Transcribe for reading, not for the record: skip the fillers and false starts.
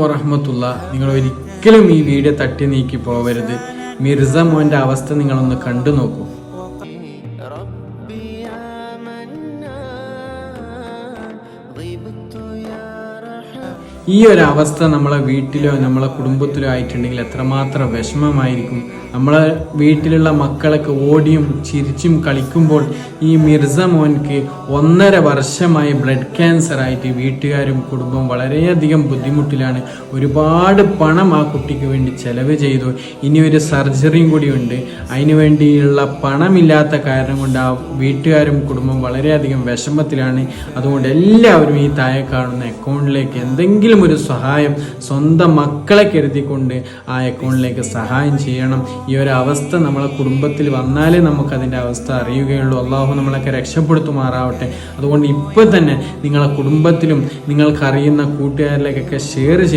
വറഹ്മത്തുള്ള. നിങ്ങൾ ഒരിക്കലും ഈ വീഡിയോ തട്ടി നീക്കി പോവരുത്. മിർസ മോന്റെ അവസ്ഥ നിങ്ങളൊന്ന് കണ്ടു നോക്കൂ. ഈ ഒരു അവസ്ഥ നമ്മളെ വീട്ടിലോ നമ്മളെ കുടുംബത്തിലോ ആയിട്ടുണ്ടെങ്കിൽ എത്രമാത്രം വിഷമമായിരിക്കും. നമ്മളെ വീട്ടിലുള്ള മക്കളൊക്കെ ഓടിയും ചിരിച്ചും കളിക്കുമ്പോൾ ഈ മിർസ മോൻക്ക് 1.5 വർഷമായി ബ്ലഡ് ക്യാൻസർ ആയിട്ട് വീട്ടുകാരും കുടുംബവും വളരെയധികം ബുദ്ധിമുട്ടിലാണ്. ഒരുപാട് പണം ആ കുട്ടിക്ക് വേണ്ടി ചെലവ് ചെയ്തു. ഇനി ഒരു സർജറിയും കൂടി ഉണ്ട്. അതിനു വേണ്ടിയുള്ള പണമില്ലാത്ത കാരണം കൊണ്ട് ആ വീട്ടുകാരും കുടുംബവും വളരെയധികം വിഷമത്തിലാണ്. അതുകൊണ്ട് എല്ലാവരും ഈ താഴെ കാണുന്ന അക്കൗണ്ടിലേക്ക് എന്തെങ്കിലും ഒരു സഹായം സ്വന്തം മക്കളെ കരുതിക്കൊണ്ട് ആ അക്കൗണ്ടിലേക്ക് സഹായം ചെയ്യണം. ഈ ഒരു അവസ്ഥ നമ്മളെ കുടുംബത്തിൽ വന്നാലേ നമുക്കതിൻ്റെ അവസ്ഥ അറിയുകയുള്ളൂ. അള്ളാഹു നമ്മളൊക്കെ രക്ഷപ്പെടുത്തുമാറാവട്ടെ. അതുകൊണ്ട് ഇപ്പോൾ തന്നെ നിങ്ങളെ കുടുംബത്തിലും നിങ്ങൾക്കറിയുന്ന കൂട്ടുകാരിലേക്കൊക്കെ ഷെയർ